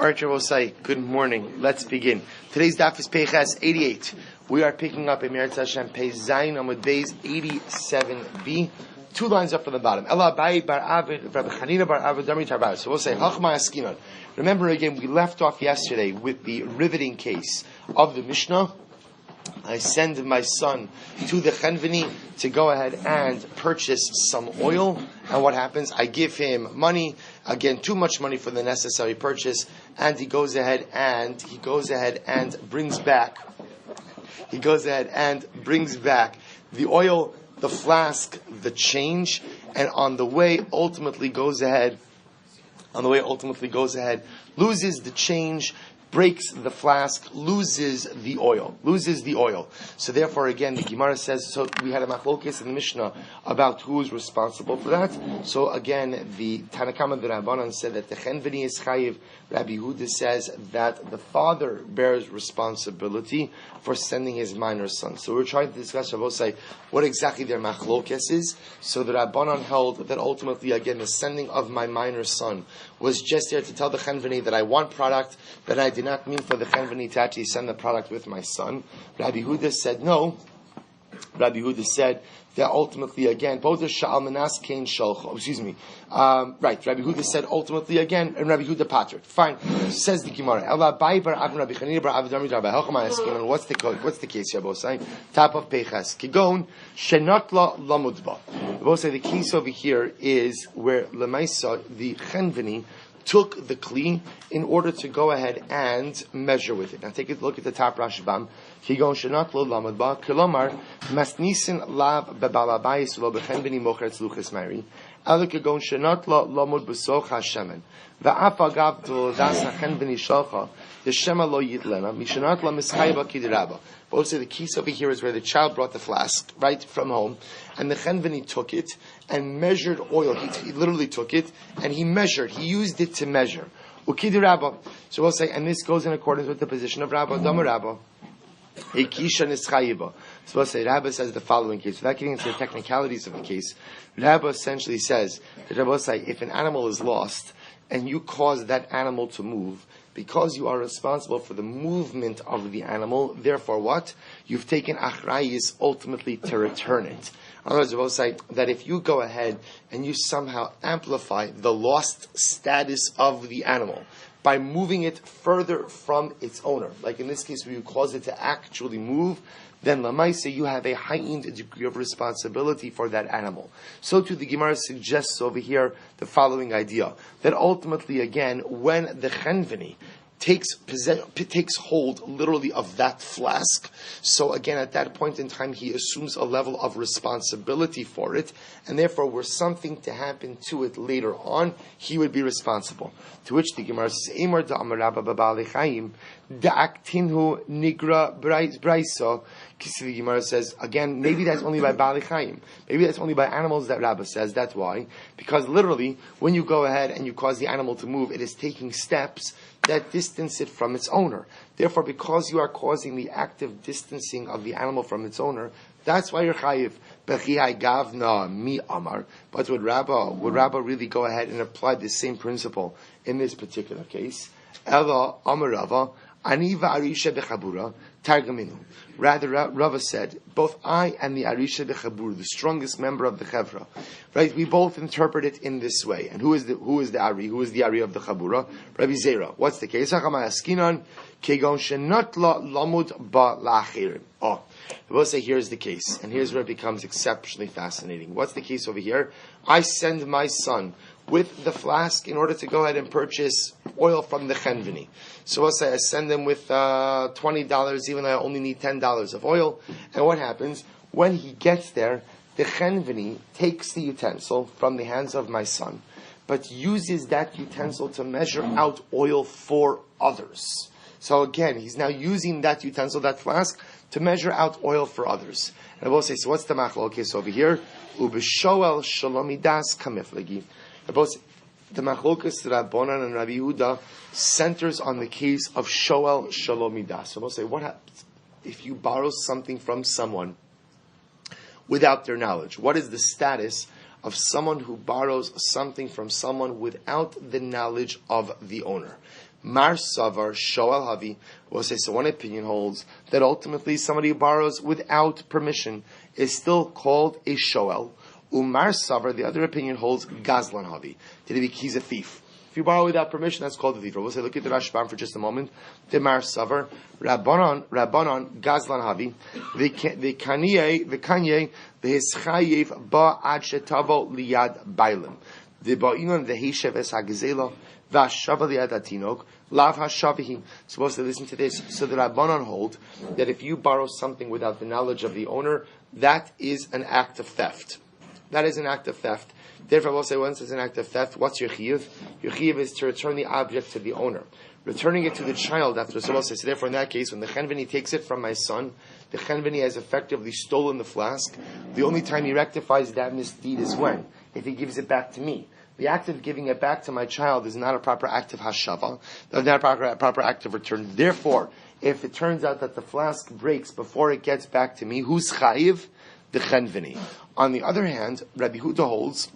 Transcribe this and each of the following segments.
Alright, Rabosai, good morning. Let's begin. Today's daf is Peiches 88. We are picking up in Meretz Hashem Pei Zayin Amud Beis 87b. 2 lines up from the bottom. Ela Abai bar Avid, Rabbi Chanina bar Avid, Dami Tarbar. So we'll say Hachma Askinon. Remember again, we left off yesterday with the riveting case of the Mishnah. I send my son to the Chenveni to go ahead and purchase some oil. And what happens? I give him money, again, too much money for the necessary purchase, and he goes ahead and brings back the oil, the flask, the change, and on the way ultimately goes ahead, loses the change, breaks the flask, loses the oil. So therefore, again, the Gemara says, so we had a machlokes in the Mishnah about who is responsible for that. So again, the Tanakama the Rabbanan said that the Chenveni is chayiv. Rabbi Yehuda says that the father bears responsibility for sending his minor son. So we're trying to discuss, Shabbos, what exactly their machlokes is. So the Rabbanan held that ultimately, again, the sending of my minor son was just there to tell the Chenveni that I want product, that I did not mean for the Chenveni to actually send the product with my son. Rabbi Yehuda said no. Rabbi Yehuda said that ultimately again, both the Sha'al Manas Kain Shalcho. Right. Rabbi Yehuda said ultimately again, and Rabbi Yehuda Patrik. Fine. Says the Gemara. What's the case here, Bosai? Top of Peiches. Kigon Shenatla Lamudba. Bosai, the case over here is where Lemaisa, the Chenveni, took the kli in order to go ahead and measure with it. Now take a look at the top Rashbam. Kigon shenat lo lamad ba kilomar masnisin lav bebalabayis lo bechenbeni mochretz luchas mari. Elu kigon shenat lo lamud besoch hashemen. Va'af agav to das hachenbeni shalcha yeshema lo yitlena mishenat lo mischayba kidiraba. Both say the case over here is where the child brought the flask right from home, and the Chenveni took it and measured oil. He literally took it and he measured. He used it to measure. Ukidi Rabba. So we'll say, and this goes in accordance with the position of Rabba. Dama Rabba. Ekisha nischayiba. So we'll say, Rabba says the following case. Without getting into the technicalities of the case, Rabba essentially says that Rabba say, if an animal is lost and you cause that animal to move, because you are responsible for the movement of the animal, therefore what? You've taken achrayis ultimately to return it. In other words, I will say that if you go ahead and you somehow amplify the lost status of the animal by moving it further from its owner, like in this case where you cause it to actually move, then Lamaisa, you have a heightened degree of responsibility for that animal. So too, the Gemara suggests over here the following idea, that ultimately, again, when the Chenveni takes hold literally of that flask, so again at that point in time he assumes a level of responsibility for it, and therefore were something to happen to it later on, he would be responsible. To which the Gemara says, Emar da'amarabba b'ba'alei chayim da'aktinhu nigra braiso. The Gemara says, again, maybe that's only by ba'alei chayim. Maybe that's only by animals that Rabbah says. That's why. Because literally, when you go ahead and you cause the animal to move, it is taking steps that distance it from its owner. Therefore, because you are causing the active distancing of the animal from its owner, that's why you're chayiv. Gavna mi amar. But would Rabbah really go ahead and apply the same principle in this particular case? Ela amar Rava ani va'arisha bechabura targaminu. Rather, Rava said, both I and the Arisha Bechabur, the strongest member of the Chevra, right? We both interpret it in this way. And who is the Ari? Who is the Ari of the Chabura? Rabbi Zera. What's the case? Oh, we'll say here's the case, and here's where it becomes exceptionally fascinating. What's the case over here? I send my son with the flask in order to go ahead and purchase oil from the Chenveni. So we'll say I send him with $20, even though I only need $10 of oil. And what happens? When he gets there, the Chenveni takes the utensil from the hands of my son, but uses that utensil to measure out oil for others. So again, he's now using that utensil, that flask, to measure out oil for others. And I will say, so what's the machlokes over here? Ubishoel shalomidas kamiflegi. The machlokes Rabbanan and Rabbi Yehuda centers on the case of shoel shalomidas. So we'll say, what happens if you borrow something from someone without their knowledge? What is the status of someone who borrows something from someone without the knowledge of the owner. Mar Savar Shoel Havi will say, so one opinion holds that ultimately somebody who borrows without permission is still called a Shoel. Umar Savar, the other opinion holds Gazlan Havi. He's a thief. If you borrow without permission, that's called a thief. We'll say, look at the Rashbam for just a moment. Demar Savar, Rabbanon, Gazlan Havi, the Kanye, the Hischayev Ba Ad Shetavo Liad Bailim. The Ba'inon, the Hishev Es Hagzela, Vashava Liad Atinok, Lav Hashavihi. Supposed to listen to this. So the Rabbanon hold that if you borrow something without the knowledge of the owner, that is an act of theft. That is an act of theft. Therefore, I will say, once it's an act of theft, what's your chiyuv? Your chiyuv is to return the object to the owner. Returning it to the child after the says. So therefore, in that case, when the chenveni takes it from my son, the chenveni has effectively stolen the flask. The only time he rectifies that misdeed is when? If he gives it back to me. The act of giving it back to my child is not a proper act of hashava, not a proper act of return. Therefore, if it turns out that the flask breaks before it gets back to me, who's chayiv? The chenveni. On the other hand, Rabbi Huda holds,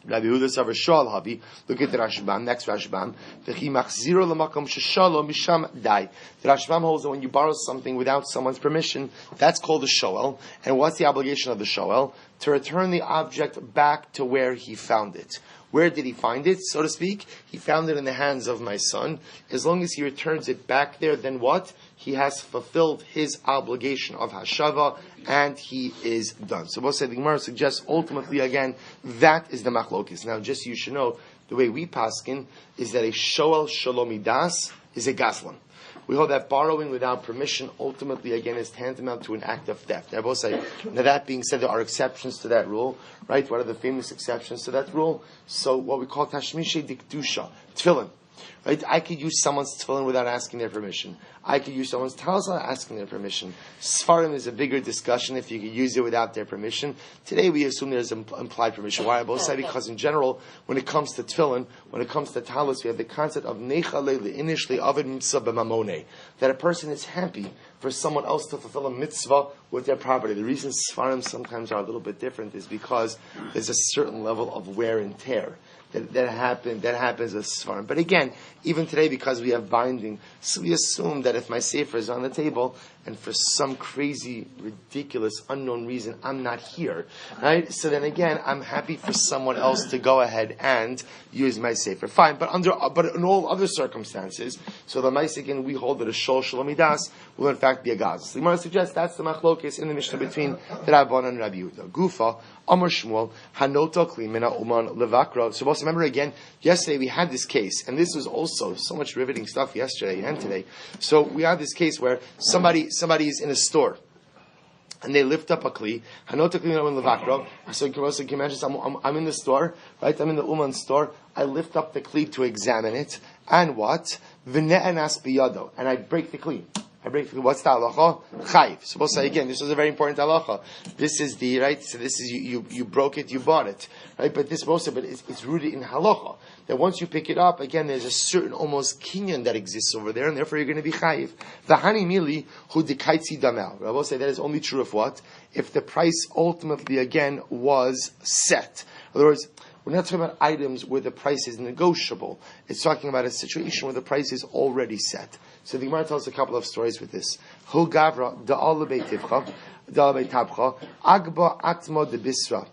Rabbi Huda Savar Shoal Havi, look at the Rashbam, next Rashbam, V'chi machziro l'makom sheshalo misham dai. The Rashbam holds that when you borrow something without someone's permission, that's called a shoel. And what's the obligation of the shoel? To return the object back to where he found it. Where did he find it, so to speak? He found it in the hands of my son. As long as he returns it back there, then what? He has fulfilled his obligation of hashava, and he is done. So both said the Gemara suggests ultimately again that is the machlokis. Now, just so you should know, the way we paskin is that a shoel shalomidas is a gaslan. We hold that borrowing without permission ultimately again is tantamount to an act of theft. I both say, now that being said, there are exceptions to that rule, right? What are the famous exceptions to that rule? So what we call tashmishe dikdusha, tefillin. Right? I could use someone's tefillin without asking their permission. I could use someone's talis without asking their permission. Sfarim is a bigger discussion if you could use it without their permission. Today we assume there's implied permission. Why? I both say because in general, when it comes to tefillin, when it comes to talis, we have the concept of nechale initially avid mitzvah b'mamone, that a person is happy for someone else to fulfill a mitzvah with their property. The reason Sfarim sometimes are a little bit different is because there's a certain level of wear and tear that happens with Sfarim. But again, even today, because we have binding, so we assume that if my sefer is on the table and for some crazy, ridiculous, unknown reason I'm not here, right? So then again, I'm happy for someone else to go ahead and use my sefer. Fine, but in all other circumstances, so the Maisikin, we hold that a shol shalomidas will in fact be a gaz. The Gemara suggests that's the machlokes in the Mishnah between the Rabban and Rabbi Yehuda. Gufa, Amar Shmuel, Hanota Klimina Uman Levakra. So also remember again, yesterday we had this case, and this was also so much riveting stuff yesterday and today. So we had this case where somebody is in a store, and they lift up a kli. Hanota Klimina Uman Levakra. So you can imagine, I'm in the store, right? I'm in the Uman store. I lift up the kli to examine it, and what? V'ne'enas biyado, and I break the kli. What's the halacha? Chayiv. So we'll say again, this is a very important halacha. This is the, right, so this is, you broke it, you bought it. Right, but this also, but it's rooted in halacha. That once you pick it up, again, there's a certain almost kinyan that exists over there, and therefore you're going to be chayiv. V'hani mili hu dikaitzi damel. I will say that is only true of what? If the price ultimately, again, was set. In other words, we're not talking about items where the price is negotiable. It's talking about a situation where the price is already set. So the Gemara tells a couple of stories with this. Hu gavra da'al beitivcha, da'al beitabcha, agba atma de bisra.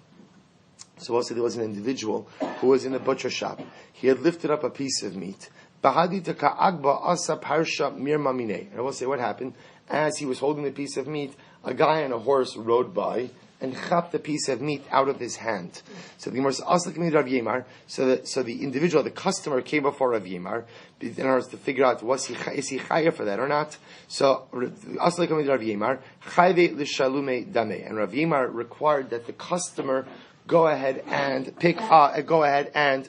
So also there was an individual who was in a butcher shop. He had lifted up a piece of meat. Bahadi taka agba asa parsha mir mamine. And I will say what happened. As he was holding the piece of meat, a guy on a horse rode by and chapped the piece of meat out of his hand. So the Gemara says, Rav Yemar. So the individual, the customer, came before Rav Yemar in order to figure out is he chayav for that or not. So Rav Yemar chayve l'shalume dame, and Rav Yemar required that the customer go ahead and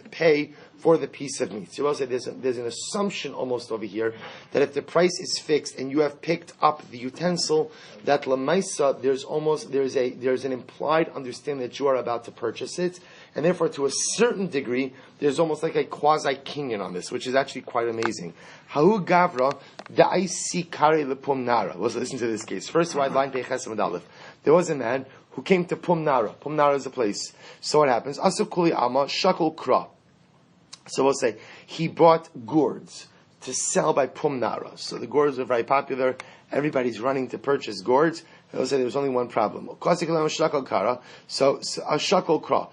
pay for the piece of meat. So also there's an assumption almost over here that if the price is fixed and you have picked up the utensil, that lamaisa there's an implied understanding that you are about to purchase it, and therefore to a certain degree there's almost like a quasi kinyan on this, which is actually quite amazing. Hahu gavra da'isi kare lepum nara. Let's listen to this case. First of all, line peches aleph. There was a man who came to Pumnara. Pumnara is a place. So what happens? Asukuli Ama Shakul Kra. So we'll say he bought gourds to sell by Pumnara. So the gourds are very popular. Everybody's running to purchase gourds. They'll say there's only one problem. So a Shakul Kra.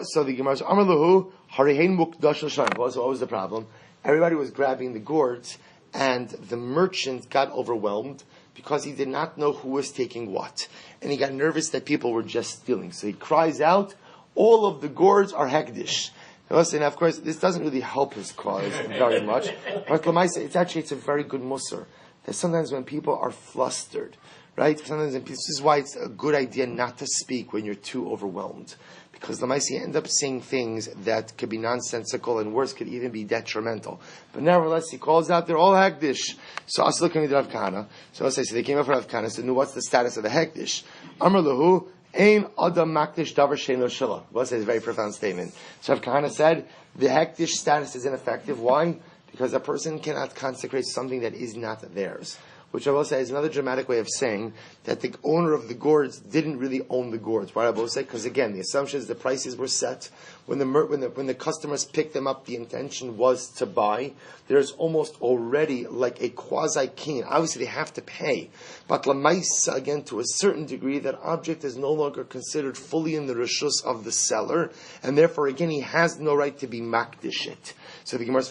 So the Gemara says, Amar Lahu Harihain Mukdash L'Shamayim. So what was the problem? Everybody was grabbing the gourds, and the merchant got overwhelmed because he did not know who was taking what. And he got nervous that people were just stealing. So he cries out, all of the gourds are hekdish. And of course, this doesn't really help his cause very much. But it's a very good musar. That sometimes when people are flustered, right? Sometimes this is why it's a good idea not to speak when you're too overwhelmed. Because the Lamaisi end up saying things that could be nonsensical and worse, could even be detrimental. But nevertheless, he calls out, they're all hekdish. So Asla came to Rav Kahana. So they came up for Rav Kahana, said, no, what's the status of the hekdish? Amar lahu, ein adam makdish davar sheino shala. Well, it's a very profound statement. So Rav Kahana said, the hekdish status is ineffective. Why? Because a person cannot consecrate something that is not theirs. Which I will say is another dramatic way of saying that the owner of the gourds didn't really own the gourds. Why I will say? Because again, the assumption is the prices were set when the customers picked them up. The intention was to buy. There's almost already like a quasi king. Obviously, they have to pay, but lamaisa again to a certain degree, that object is no longer considered fully in the reshus of the seller, and therefore again he has no right to be makdish it. So the Gemara says,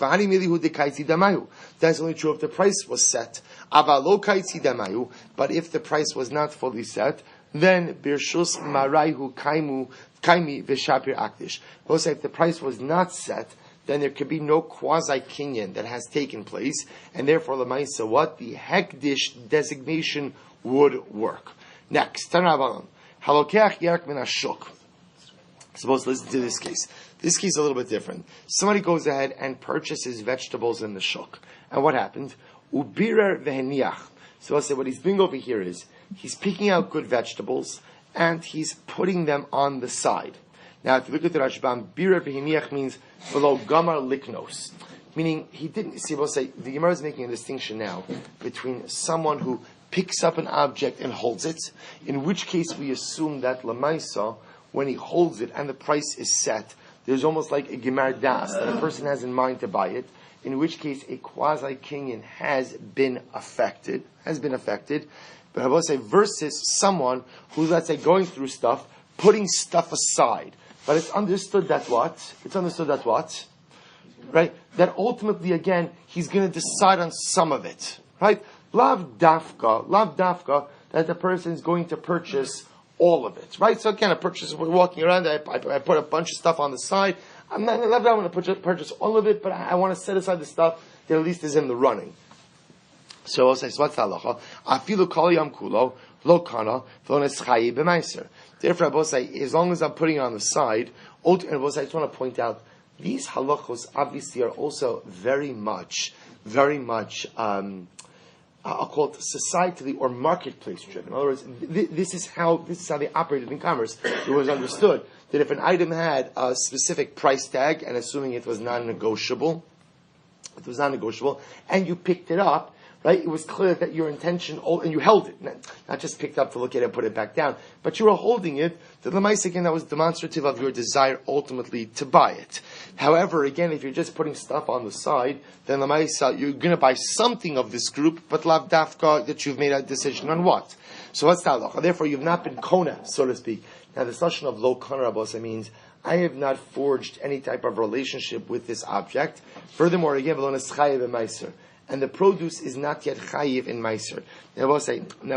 that's only true if the price was set. But if the price was not fully set, then birshus maraihu kaimi v'shapir akdish. We'll say if the price was not set, then there could be no quasi kinyan that has taken place, and therefore lemaisa what the hekdish designation would work. Next, Tanav halokeach yerk min hashuk. Suppose listen to this case. This case is a little bit different. Somebody goes ahead and purchases vegetables in the shuk. And what happened? Ubirer veheniach. So I'll say what he's doing over here is, he's picking out good vegetables, and he's putting them on the side. Now, if you look at the Rashbam, birer veheniach means below gamar liknos. Meaning, he didn't, see, we'll say, the Gemara is making a distinction now between someone who picks up an object and holds it, in which case we assume that lamaisa, when he holds it and the price is set, there's almost like a gemar das that a person has in mind to buy it, in which case a quasi-kinyan has been affected. But I will say, versus someone who's, let's say, going through stuff, putting stuff aside. But it's understood that what? Right? That ultimately, again, he's going to decide on some of it. Right? Lav dafka, that the person is going to purchase all of it, right? So again, we're walking around, I put a bunch of stuff on the side. I'm not going to purchase all of it, but I want to set aside the stuff that at least is in the running. So I'll say, what's the halacha? Afilu kol yam kulo, lo kana, v'lo neschayi b'meiser. Therefore, I will say, as long as I'm putting it on the side, and I will say, I just want to point out, these halachos obviously are also very much, I'll call it societally or marketplace driven. In other words, this is how they operated in commerce. It was understood that if an item had a specific price tag, and assuming it was non-negotiable, and you picked it up, right? It was clear that your intention, and you held it, not just picked up to look at it and put it back down, but you were holding it. The lemais again, that was demonstrative of your desire ultimately to buy it. However, again, if you're just putting stuff on the side, then lemais, you're going to buy something of this group, but lav dafka, that you've made a decision on what. So what's that halacha? Therefore, you've not been kona, so to speak. Now, the notion of lo kana rabosa means I have not forged any type of relationship with this object. Furthermore, again, v'lo neschayev b'meiser. And the produce is not yet chayiv in meiser. Now,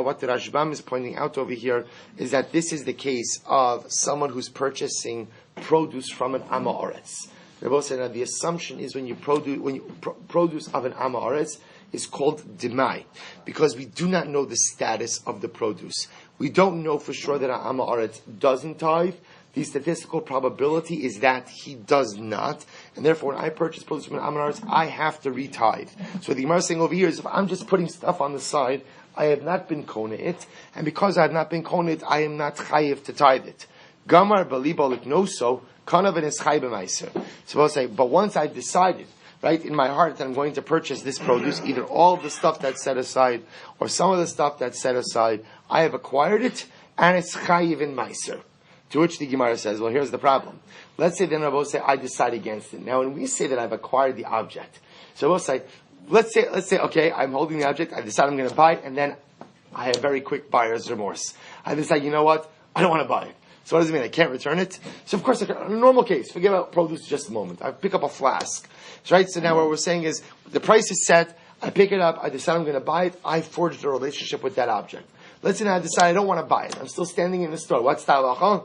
what the Rashbam is pointing out over here is that this is the case of someone who's purchasing produce from an Amma Oretz. Now, the assumption is when you produce of an Amma Oretz is called dimai, because we do not know the status of the produce. We don't know for sure that an Amma Oretz doesn't tithe. The statistical probability is that he does not, and therefore when I purchase produce from an Amaretz, I have to retithe. So the Gemara is saying over here is if I'm just putting stuff on the side, I have not been kona it, and because I have not been kona it, I am not chayiv to tithe it. Gamar baliba liknoso kanav is chayiv b'meiser. So I'll say, but once I've decided, right, in my heart that I'm going to purchase this produce, either all of the stuff that's set aside or some of the stuff that's set aside, I have acquired it. and it's chayiv in meiser. To which the Gemara says, well, here's the problem. Let's say then Rabbi say, I decide against it. Now, when we say that I've acquired the object, so we'll say, let's say, okay, I'm holding the object, I decide I'm going to buy it, and then I have very quick buyer's remorse. I decide, you know what? I don't want to buy it. So what does it mean? I can't return it? So of course, in a normal case, forget about produce just a moment. I pick up a flask. Right? So now what we're saying is, the price is set, I pick it up, I decide I'm going to buy it, I forged a relationship with that object. Let's say now I decide I don't want to buy it. I'm still standing in the store. What's the halacha?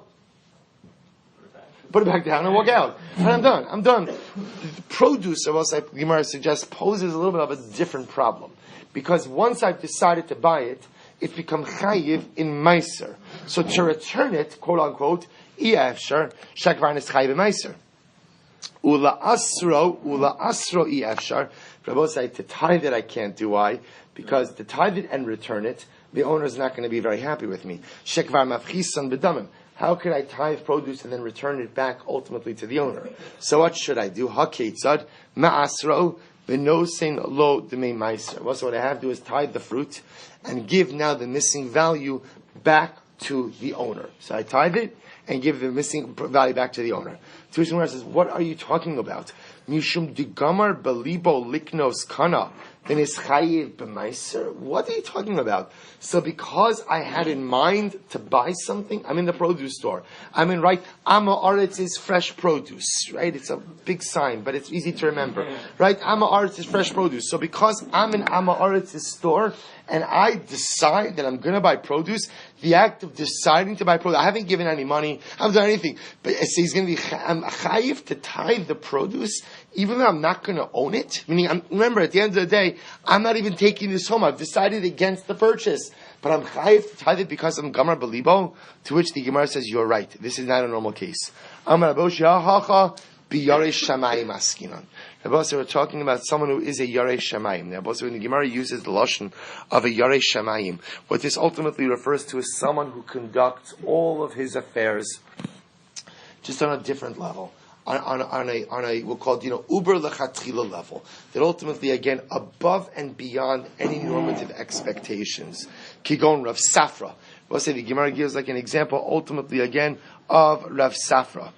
Put it back down and walk out. And I'm done. The produce, or else Gemara suggests, poses a little bit of a different problem. Because once I've decided to buy it, it's become chayiv in meiser. So to return it, quote unquote, efshar, shekvar is chayiv in meiser. Ula asro efshar. Rabbi say to tithe it I can't do. Why? Because to tithe it and return it, the owner is not going to be very happy with me. Shekvar mafchisan bedamim. How could I tithe produce and then return it back ultimately to the owner? So what should I do? Haketzad ma'asro v'nosein lo demei meiser. Well, so what I have to do is tithe the fruit and give now the missing value back to the owner. So I tithe it and give the missing value back to the owner. Tushimar says, what are you talking about? Mishum digamar belibo liknos kana. Then is chayiv b'meiser? What are you talking about? So because I had in mind to buy something, I'm in the produce store. Amma Aretz is fresh produce, right? It's a big sign, but it's easy to remember, right? Amma Aretz is fresh produce. So because I'm in Amma Aretz's store, and I decide that I'm going to buy produce, the act of deciding to buy produce, I haven't given any money, I haven't done anything, but he's going to be chayiv to tithe the produce, even though I'm not going to own it. Meaning, remember, at the end of the day, I'm not even taking this home. I've decided against the purchase, but I'm chayiv to tithe it because I'm gamar belibo. To which the Gemara says, you're right. This is not a normal case. Amar Rabbi Hacha b'yarei shamayim askinon. Rabbi, we're talking about someone who is a yarei shamayim. Now, when the Gemara uses the lashon of a yarei shamayim, what this ultimately refers to is someone who conducts all of his affairs just on a different level. On a we'll call it, uber lechatchila level, that ultimately again above and beyond any normative expectations. Kigon Rav Safra. We'll say the Gemara gives like an example ultimately again of Rav Safra.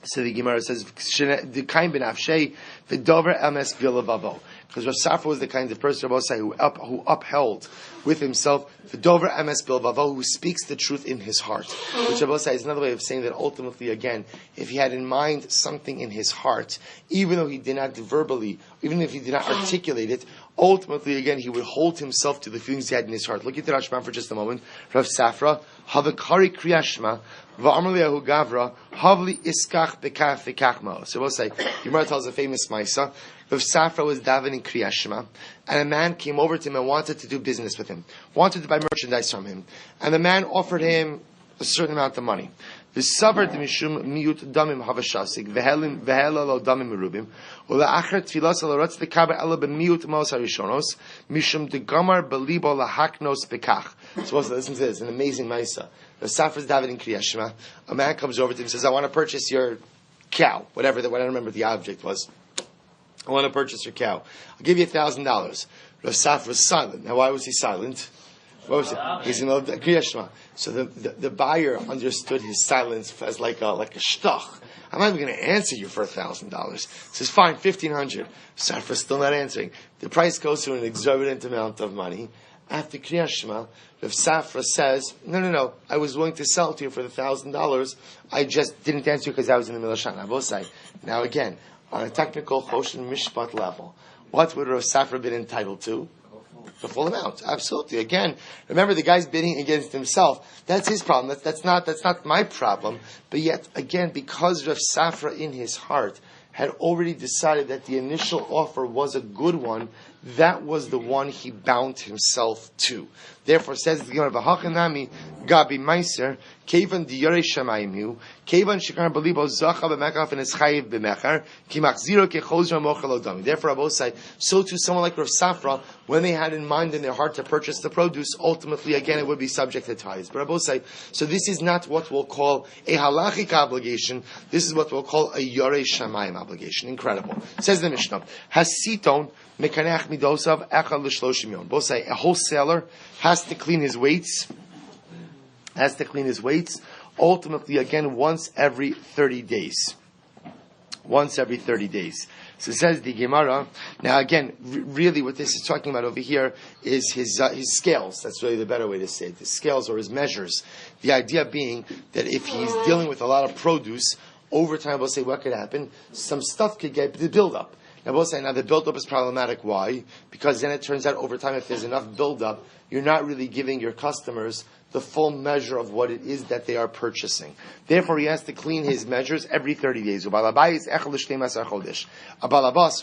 So the Gemara says, "The kind ben afshei v'dover emes v'lavavo." Because Rav Safra was the kind of person, who upheld with himself the dover emes v'lavavo, who speaks the truth in his heart. Which Rabbi is another way of saying that ultimately, again, if he had in mind something in his heart, even though he did not verbally, even if he did not articulate it, ultimately, again, he would hold himself to the feelings he had in his heart. Look at the Rashman for just a moment. Rav Safra, Havakari Kriyashma, Va'amr Le'ahu Gavra, Havli Iskach Bekach V'kachma. So we'll say, Gemara tells a famous Maisa, Rav Safra was davening Kriyat Shema, and a man came over to him and wanted to do business with him, wanted to buy merchandise from him, and the man offered him a certain amount of money. V'savar d'mishum miyut damim havashasik v'hela lo damim merubim u'la'achar tfilas al'aratz l'kaber ela b'miyut mos harishonos mishum degamar b'libo lahaknos bekach. So listen to this, an amazing ma'isa. The Safra's davening Kriyat Shema. A man comes over to him and says, "I want to purchase your cow, whatever. I don't remember what the object was. I want to purchase your cow. I'll give you $1,000. Rav Safra was silent. Now, why was he silent? What was it? He's in Kriyat Shema. So the buyer understood his silence as like a shtach. I'm not even going to answer you for $1,000. Says, fine, $1,500. Safra's still not answering. The price goes to an exorbitant amount of money. After Kriyat Shema, Rav Safra says, no, I was willing to sell it to you for the $1,000. I just didn't answer you because I was in the middle of Shana. Both sides. Now again, on a technical Choshen Mishpat level, what would Rav Safra been entitled to? The full amount. Absolutely. Again, remember the guy's bidding against himself. That's his problem. That's not my problem. But yet, again, because Rav Safra in his heart had already decided that the initial offer was a good one, that was the one he bound himself to. Therefore, says the Gemara, "V'hachanami gabi meiser kevan diyarei shamayim hu kevan shekar belibo zacha b'mekach and eschayiv b'mechar ki machziro kechozra mochel odami." Therefore, Rabbi say, so too someone like Rav Safra, when they had in mind in their heart to purchase the produce, ultimately again it would be subject to tithes. But Rabbi say, so this is not what we'll call a halachic obligation. This is what we'll call a yarei shamayim obligation. Incredible. Says the Mishnah, Hasiton mekanech midosav echad l'shloshim yon. Both say a wholesaler has to clean his weights has to clean his weights, ultimately, again, once every 30 days. Once every 30 days. So says the Gemara. Now again, really what this is talking about over here is his scales. That's really the better way to say it. His scales or his measures. The idea being that if he's dealing with a lot of produce, over time we'll say what could happen? Some stuff could get the buildup. Now we'll say now the buildup is problematic. Why? Because then it turns out over time if there's enough buildup, you're not really giving your customers the full measure of what it is that they are purchasing. Therefore, he has to clean his measures every 30 days. A balabas,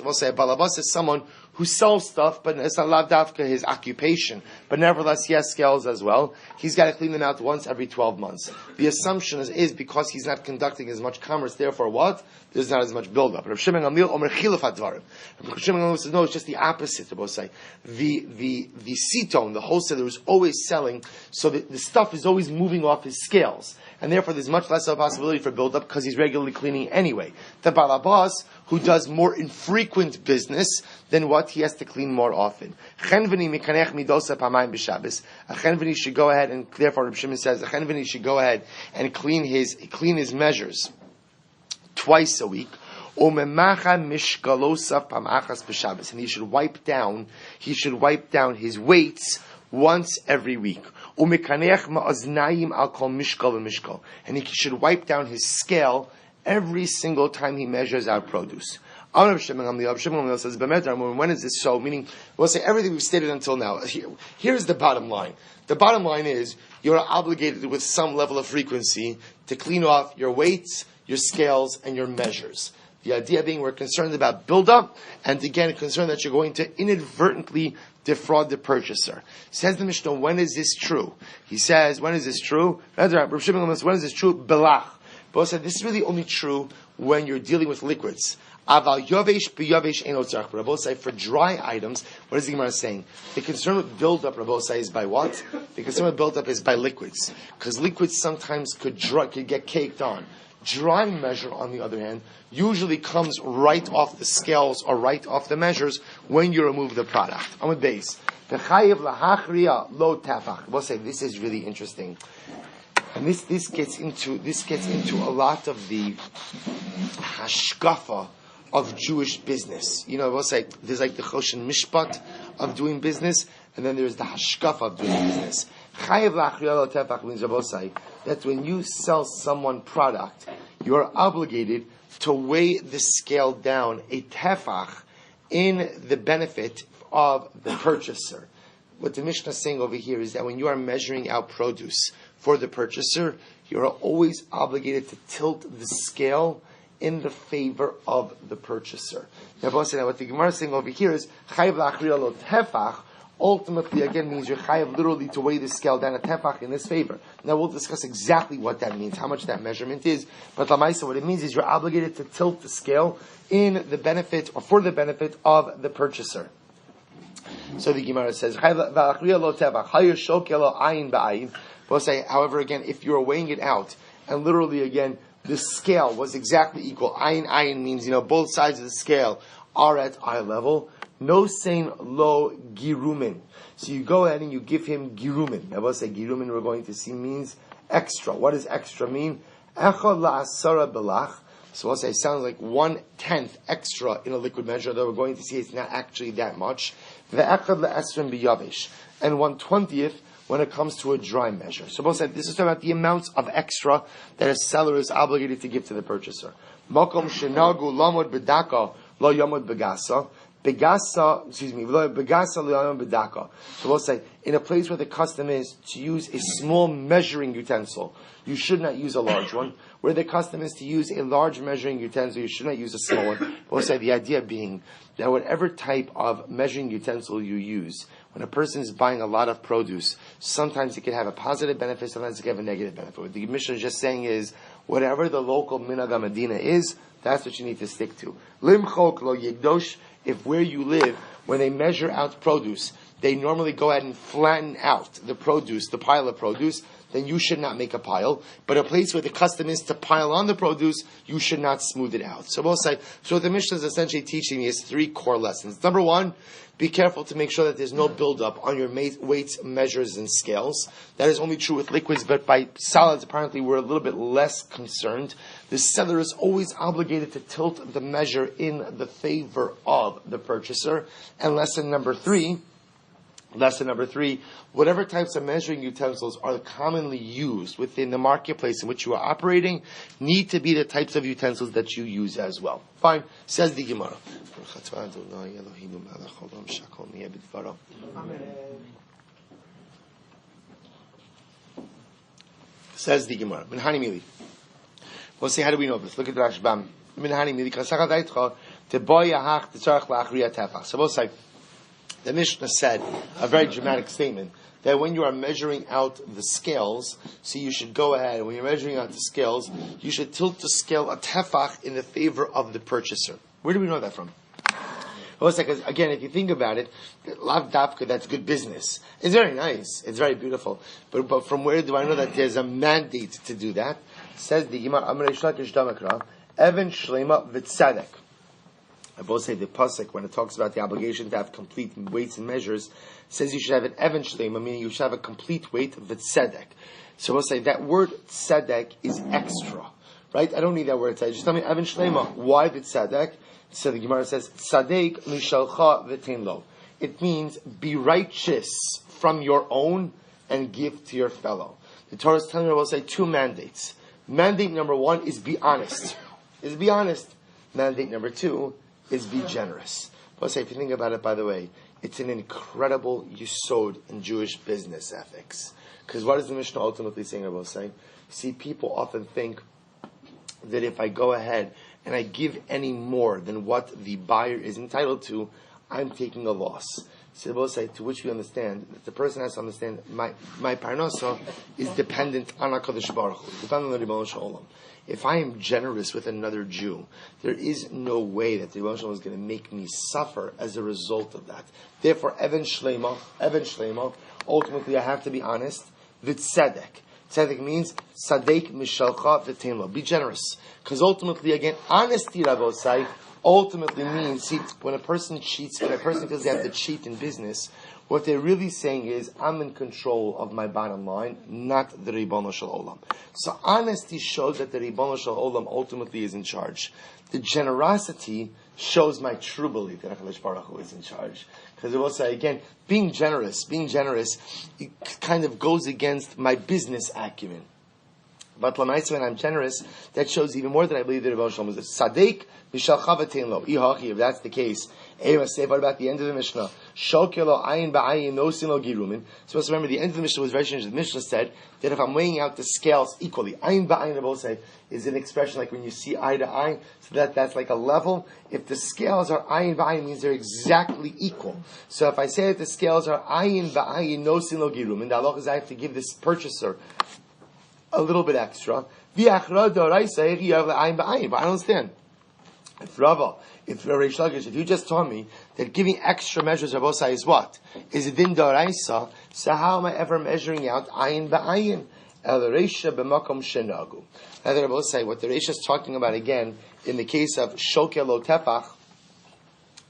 we'll say a balabas is someone who sells stuff, but it's not lavdavka his occupation. But nevertheless, he has scales as well. He's got to clean them out once every 12 months. The assumption is because he's not conducting as much commerce, therefore what? There's not as much buildup. Rav Shimon Gamliel Omer chiluf hadvarim. Rav Shimon Gamliel says, no, it's just the opposite. We'll say the cetone, the wholesaler, is always selling, so that the stuff is always moving off his scales. And therefore there's much less of a possibility for buildup because he's regularly cleaning anyway. The balabas, who does more infrequent business, then what? He has to clean more often. A chenveni should go ahead and, therefore Reb Shimon says, a chenveni should go ahead and clean his measures twice a week. And he should wipe down his weights once every week. And he should wipe down his scale every single time he measures out produce. When is this so? Meaning, we'll say everything we've stated until now. Here's the bottom line. The bottom line is you're obligated with some level of frequency to clean off your weights, your scales, and your measures. The idea being we're concerned about buildup, and again, concerned that you're going to inadvertently defraud the purchaser. Says the Mishnah, when is this true? He says, when is this true? When is this true? Belach. But said this is really only true when you're dealing with liquids. Aval yovesh b'yovesh ein otzarach. Rabosai, for dry items, what is the Gemara saying? The concern with buildup, Rabosai, is by what? The concern with buildup is by liquids, because liquids sometimes could get caked on. Dry measure, on the other hand, usually comes right off the scales or right off the measures when you remove the product. On the base, we'll say this is really interesting, and this gets into a lot of the hashkafa of Jewish business. You know, we'll say there's like the choshen mishpat of doing business, and then there's the hashkafa of doing business. That when you sell someone product, you are obligated to weigh the scale down a tefach in the benefit of the purchaser. What the Mishnah is saying over here is that when you are measuring out produce for the purchaser, you are always obligated to tilt the scale in the favor of the purchaser. Now, what the Gemara is saying over here is chayv la'achriya lo tefach. Ultimately, again, means you're chayav literally to weigh the scale down a tefach in his favor. Now, we'll discuss exactly what that means, how much that measurement is. But Lamaisa, what it means is you're obligated to tilt the scale in the benefit, or for the benefit of the purchaser. So the Gemara says, we'll say, however, again, if you're weighing it out, and literally, again, the scale was exactly equal. Ayin means, both sides of the scale are at eye level. No saying lo girumin. So you go ahead and you give him girumin. I will say girumin, we're going to see, means extra. What does extra mean? Echad la'asara belach. So we'll say it sounds like 1/10 extra in a liquid measure, though we're going to see it's not actually that much. Ve'echad la'esrim biyavish. And 1/20th when it comes to a dry measure. So we'll say this is talking about the amounts of extra that a seller is obligated to give to the purchaser. Makom shenagu lamod bedaka lo yamod begasa. Begasa lo bedaka. So we'll say, in a place where the custom is to use a small measuring utensil, you should not use a large one. Where the custom is to use a large measuring utensil, you should not use a small one. We'll say the idea being that whatever type of measuring utensil you use, when a person is buying a lot of produce, sometimes it can have a positive benefit, sometimes it can have a negative benefit. What the Mishnah is just saying is, whatever the local minhag Medina is, that's what you need to stick to. Limchok lo yigdosh. If where you live, when they measure out produce, they normally go ahead and flatten out the produce, the pile of produce, then you should not make a pile. But a place where the custom is to pile on the produce, you should not smooth it out. So we'll say, so what the Mishnah is essentially teaching me is 3 core lessons. Number 1, be careful to make sure that there's no buildup on your weights, measures, and scales. That is only true with liquids, but by solids, apparently, we're a little bit less concerned. The seller is always obligated to tilt the measure in the favor of the purchaser. And lesson number 3, whatever types of measuring utensils are commonly used within the marketplace in which you are operating need to be the types of utensils that you use as well. Fine. Says the Gemara. Says the Gemara. Minhani mili. We'll say, how do we know this? Look at the Rashbam. Minhani mili. So we'll say, the Mishnah said a very dramatic statement that when you are measuring out the scales, so you should go ahead, when you're measuring out the scales, you should tilt the scale a tefach in the favor of the purchaser. Where do we know that from? Well, it's like, again, if you think about it, lav dafka, that's good business. It's very nice. It's very beautiful. But from where do I know that there's a mandate to do that? Says the Gemara, Amrei Shlakish Damakra, Evan Shlema V'tzadek. I both say the pasuk when it talks about the obligation to have complete weights and measures says you should have an even shlema, meaning you should have a complete weight of tzedek. So we'll say that word tzedek is extra, right? I don't need that word tzedek. Just tell me even shlema. Why the tzedek? So the Gemara says tzedek mishalcha v'tein lo. It means be righteous from your own and give to your fellow. The Torah is telling me, we'll say 2 mandates. Mandate number 1 is be honest. Mandate number 2 is be generous. But say, if you think about it, by the way, it's an incredible yesod in Jewish business ethics. Because what is the Mishnah ultimately saying? I will say, see, people often think that if I go ahead and I give any more than what the buyer is entitled to, I'm taking a loss. So they will say, to which we understand that the person has to understand my parnasa is dependent on HaKadosh Baruch Hu, dependent on the Ribono Shel Olam. If I am generous with another Jew, there is no way that the Ribono Shel Olam is going to make me suffer as a result of that. Therefore, Even Shlema, ultimately I have to be honest. V'tzedek. Tzedek means Sadek Mishalcha V'tein lo. Be generous. Because ultimately, again, honesty, Rabbosai, ultimately means, see, when a person cheats, when a person feels they have to cheat in business, what they're really saying is, I'm in control of my bottom line, not the Ribono Shel Olam. So honesty shows that the Ribono Shel Olam ultimately is in charge. The generosity shows my true belief that HaKadosh Baruch Hu is in charge. Because it will say, again, being generous, it kind of goes against my business acumen. But when I'm generous, that shows even more that I believe that Ribono Shel Olam is Sadek Mishalcha V'tein lo. If that's the case, what about the end of the Mishnah? Shokelo ayin ba'ayin no sin lo girumin. So let's remember the end of the Mishnah was very strange. The Mishnah said that if I'm weighing out the scales equally, ayin ba'ayin, I will say, is an expression like when you see eye to eye, so that's like a level. If the scales are ayin ba'ayin, means they're exactly equal. So if I say that the scales are ayin ba'ayin no sin lo girumin, the halacha is I have to give this purchaser a little bit extra. But I don't understand. If Reish Lakish, if you just told me that giving extra measures of Osai is what? Is it din d'oraisa? So how am I ever measuring out ayin ba'ayin? El Reisha b'makom shenagu. Now the Osai, what the Reisha is talking about again, in the case of shokel lo tefach,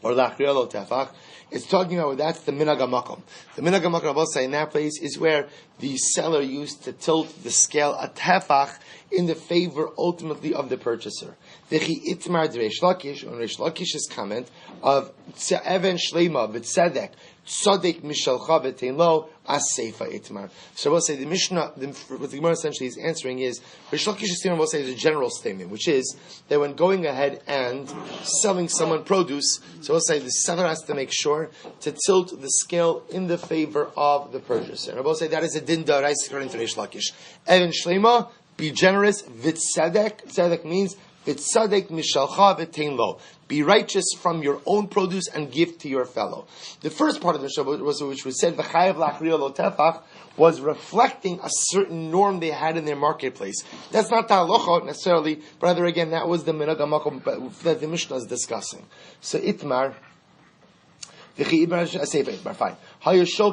or lachriya lo tefach, it's talking about that's the minhag hamakom. The minhag hamakom, Osai, in that place is where the seller used to tilt the scale a tefach in the favor ultimately of the purchaser. V'chi itmar d'Reish Lakish, on Reish Lakish's comment of Even Shlema v'tzedek tzadek mishalcha v'tein lo as-seifa itmar. So we'll say the Mishnah, what the Gemara essentially is answering is Reish Lakish's statement. We'll say is a general statement, which is that when going ahead and selling someone produce, so we'll say the seller has to make sure to tilt the scale in the favor of the purchaser. And we'll say that is a din d'oraisa according to Reish Lakish. Even Shlema, be generous. V'tzedek, tzedek means v'tzedek mishalcha v'tein lo. Be righteous from your own produce and give to your fellow. The first part of the Shabbat was which was said v'chayav lachriya lo tefach was reflecting a certain norm they had in their marketplace. That's not the halacha necessarily, but rather again that was the minhag hamakom that the Mishnah is discussing. So itmar. Fine. So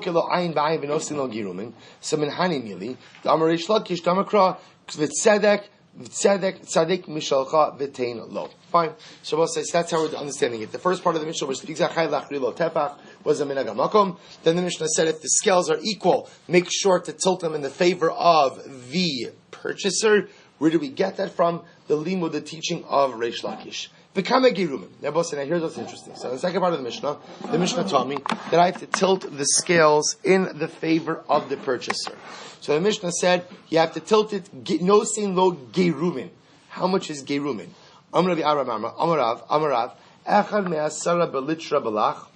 min hani mili, the Amarish Lakish Damakra, V'tzedek, Tzadik Mishalcha V'tein Lo. Fine. Shabbos says that's how we're understanding it. The first part of the Mishnah was was a minhag hamakom. Then the Mishnah said if the scales are equal, make sure to tilt them in the favor of the purchaser. Where do we get that from? The limud, the teaching of Reish Lakish. V'kama gerumin. Now here's what's interesting. So in the second part of the Mishnah taught me that I have to tilt the scales in the favor of the purchaser. So the Mishnah said you have to tilt it. No sin lo gerumin. How much is gerumin? Amrav Amarav Echad me'asara belitra belach.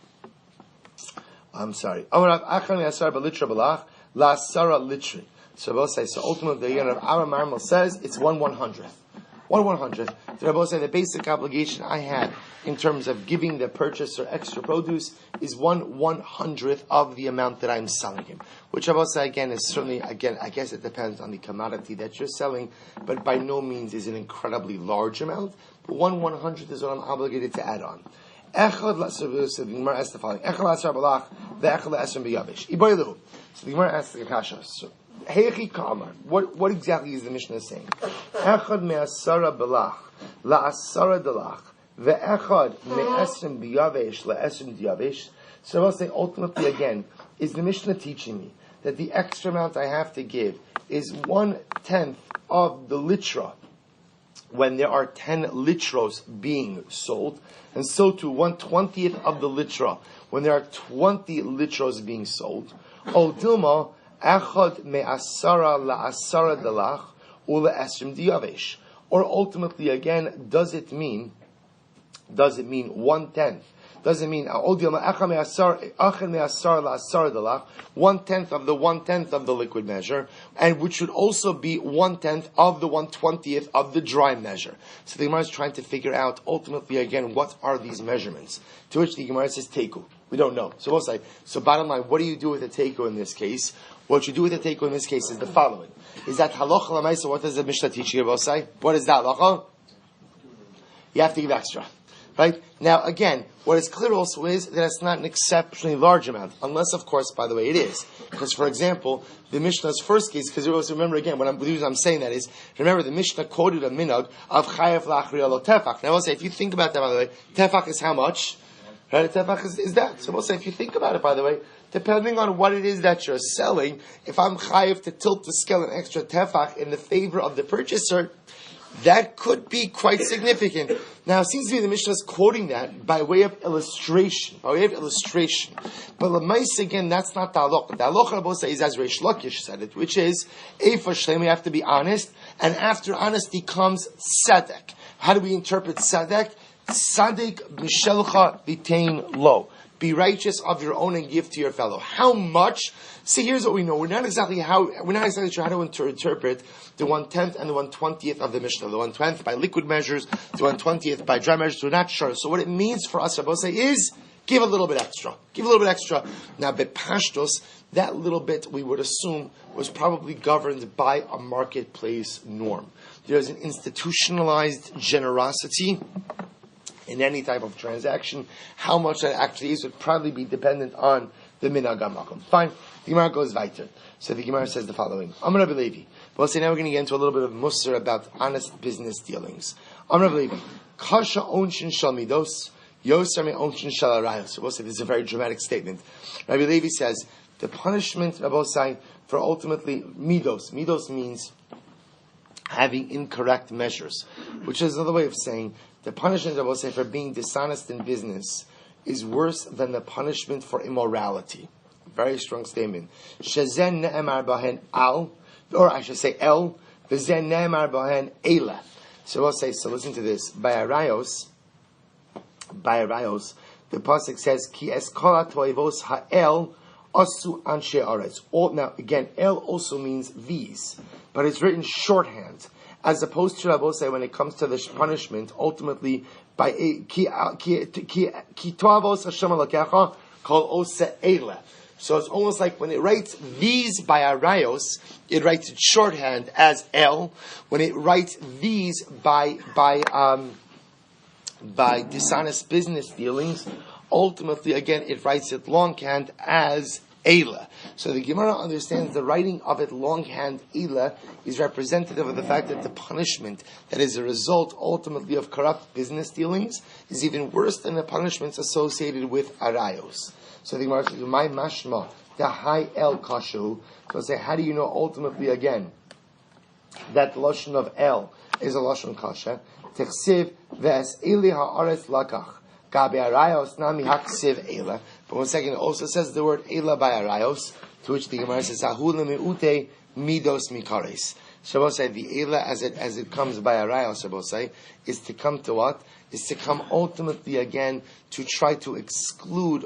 I'm sorry. Amarav Echad me'asara belitra belach la sara litri. So both say so. Ultimately, the Rav Aram Marmal says it's 1/100th. 1/100th. The Rabbi say the basic obligation I have in terms of giving the purchaser extra produce is 1/100th of the amount that I'm selling him. Which Rabbi say again is certainly I guess it depends on the commodity that you're selling, but by no means is an incredibly large amount. But 1/100th is what I'm obligated to add on. Echad the Gemara asks the following: Echad l'asar balach ve'echad l'asar b'yavish. Iboilu. So the Gemara asks the kasha. Heichi kamar. What exactly is the Mishnah saying? Echad me'asara belach la'asara delach ve'echad me'esrim b'yavesh la'esrim diyavesh. So I'll say ultimately again, is the Mishnah teaching me that the extra amount I have to give is 1/10 of the litra when there are 10 litros being sold, and so to 1/20th of the litra when there are 20 litros being sold. O Dilma Echad me'asara la'asara delach u'le'esrim diyavesh. Or ultimately, again, does it mean 1/10? Does it mean 1/10 of the 1/10 of the liquid measure, and which should also be 1/10 of the 1/20th of the dry measure? So the Gemara is trying to figure out ultimately again what are these measurements? To which the Gemara says teiku. We don't know. So we'll say. So bottom line, what do you do with a teiku in this case? What you do with a teiku in this case is the following: is that halacha l'maisa? What does the Mishnah teach you about say? What is that halacha? You have to give extra. Right? Now, again, what is clear also is that it's not an exceptionally large amount, unless, of course, by the way, it is. Because, for example, the Mishnah's first case, because remember again, the reason I'm saying that is, remember the Mishnah quoted a minhag of chayav lachriya lo tefach. Now, I'll say, if you think about that, by the way, tefach is how much? Right? Tefach is that. So we'll say, if you think about it, by the way, depending on what it is that you're selling, if I'm chayav to tilt the scale an extra tefach in the favor of the purchaser, that could be quite significant. Now, it seems to me the Mishnah is quoting that by way of illustration. But Lamais, again, that's not the halacha. The halacha Rabbi is as Reish Lakish said it, which is, for Shlem, we have to be honest, and after honesty comes tzedek. How do we interpret tzedek? Tzedek mishelcha v'tein lo. Be righteous of your own and give to your fellow. How much? See, here's what we know. We're not exactly sure how to interpret the 1/10 and the 1/20th of the Mishnah. The 1/10 by liquid measures, the 1/20th by dry measures. We're not sure. So what it means for us, Rabbi say, is give a little bit extra. Give a little bit extra. Now, bepashtos, that little bit we would assume was probably governed by a marketplace norm. There's an institutionalized generosity in any type of transaction. How much that actually is would probably be dependent on the minhag hamakom. Fine. The Gemara goes weiter. So the Gemara says the following: Amar Rabbi Levi. Well, so now we're going to get into a little bit of musar about honest business dealings. Amar Rabbi Levi. Kasha onshin shal midos, yosar me onshin shal arayos. So we'll say this is a very dramatic statement. Rabbi Levi says the punishment, Rabbi say, for ultimately midos. Midos means having incorrect measures, which is another way of saying the punishment, I will say, for being dishonest in business is worse than the punishment for immorality. Very strong statement. Shezen ne'emar bahen al, or I should say el, v'zen ne'emar bahen eila. So we'll say, so listen to this. By Arayos, the pasuk says, Ki es kol ha'toivos ha'el asu anshe aretz. Now, again, el also means these, but it's written shorthand. As opposed to Rabbi say when it comes to the punishment, ultimately by ki toavos Hashem alakecha kol ose eila. So it's almost like when it writes these by Arayos, it writes it shorthand as el. When it writes these by dishonest business dealings, ultimately, again, it writes it longhand as Eila. So the Gemara understands the writing of it longhand Eila is representative of the fact that the punishment that is a result ultimately of corrupt business dealings is even worse than the punishments associated with arayos. So the Gemara says, "My mashma the high el kashu." So say, how do you know ultimately again that the lashon of el is a lashon kasha? Techsiv ves eli haaretz lakach gabe arayos nami haksiv ela. But 1 second, it also says the word ela by arayos, to which the Gemara says ahul meute midos mikares. Shabbos say the ela as it comes by arayos. Shabbos say is to come to what? Is to come ultimately again to try to exclude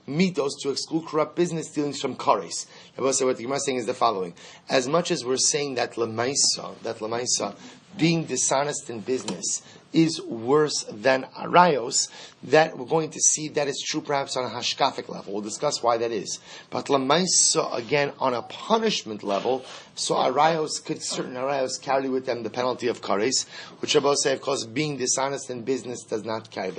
mitos, to exclude corrupt business dealings from kares. What the Gemara is saying is the following: as much as we're saying that lemaisa, being dishonest in business is worse than arayos, that we're going to see that is true perhaps on a hashkafic level. We'll discuss why that is. But lemaisa, again, on a punishment level, so certain arayos carry with them the penalty of kares, which Rabbi say, of course, being dishonest in business does not carry.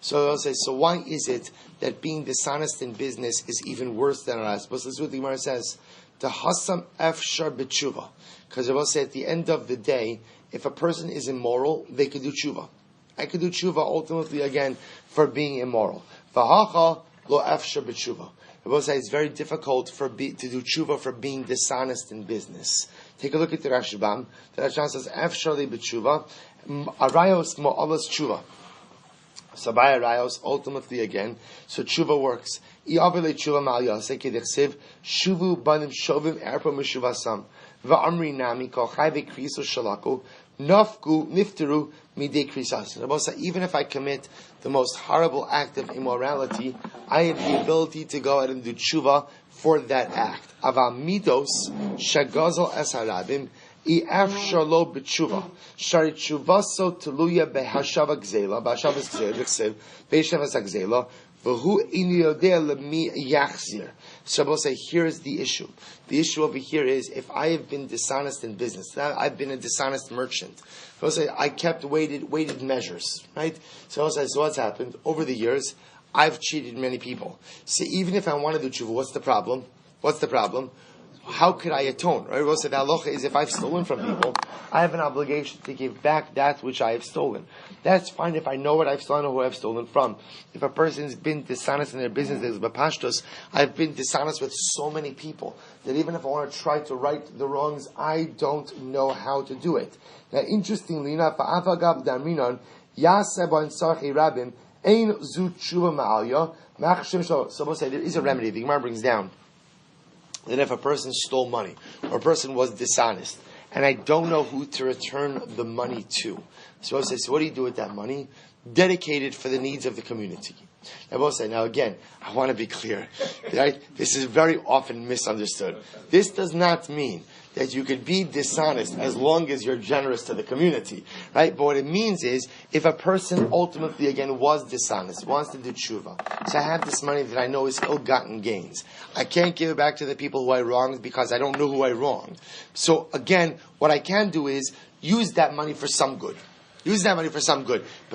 So they'll say, so why is it that being dishonest in business is even worse than arayos? But this is what the Gemara says: the hasam efshar b'tshuva. Because Rabbi say, at the end of the day, if a person is immoral, they could do tshuva. I could do tshuva ultimately again for being immoral. V'hacha lo efshar b'tshuva. Rabbi say it's very difficult to do tshuva for being dishonest in business. Take a look at the Rashbam. The Rashbam says efshar li b'tshuva arayos mo'alas tshuva. So by arayos, ultimately again, so tshuva works. I'avele tshuva ma'al yaseh kedechsiv shuvu banim shovim erpa meshuvasam va'amri nami kol chai v'kriso shalaku nafku nifteru midei krisas. Even if I commit the most horrible act of immorality, I have the ability to go out and do tshuva for that act. Ava midos shagazal es harabim I'afshar lo b'tshuva shari tshuvaso teluya behashava gzela b'hashava gzela be'shavas gzela v'hu ini yodeh lemi yachzir. Shabbos say, here's the issue. The issue over here is if I have been dishonest in business, I've been a dishonest merchant. Shabbos say I kept weighted measures, right? Shabbos say, so what's happened over the years? I've cheated many people. So even if I want to do tshuva, what's the problem? How could I atone? Right? We'll say the halacha is if I've stolen from people, I have an obligation to give back that which I have stolen. That's fine if I know what I've stolen or who I've stolen from. If a person's been dishonest in their business, there's bapashtos. I've been dishonest with so many people that even if I want to try to right the wrongs, I don't know how to do it. Now, interestingly enough, fa'afagav daminon yaseba sarchi rabim ein zu tshuva ma'alya machshem shlo. So we'll say there is a remedy. The Gemara brings down that if a person stole money or a person was dishonest and I don't know who to return the money to, so I say, so what do you do with that money? Dedicate it for the needs of the community. I will say, now again, I want to be clear, right? This is very often misunderstood. This does not mean that you could be dishonest as long as you're generous to the community, right? But what it means is, if a person ultimately, again, was dishonest, wants to do tshuva, so I have this money that I know is ill-gotten gains. I can't give it back to the people who I wronged because I don't know who I wronged. So again, what I can do is use that money for some good. But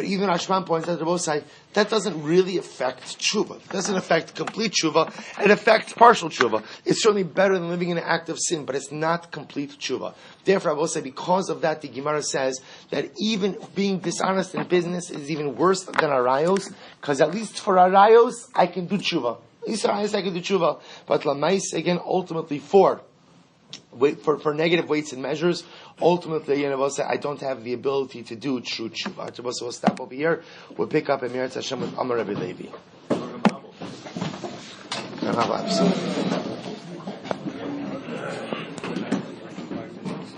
even Rashbam points out to both sides, that doesn't really affect tshuva. It doesn't affect complete tshuva. It affects partial tshuva. It's certainly better than living in an act of sin, but it's not complete tshuva. Therefore, I will say, because of that, the Gemara says that even being dishonest in business is even worse than arayos, because at least for arayos, I can do tshuva. At least for arayos, I can do tshuva. But lamais, again, ultimately for negative weights and measures, ultimately, again, I will say, I don't have the ability to do true tshuva. So we'll stop over here. We'll pick up Emirat Hashem with Amar Rabbi Levi.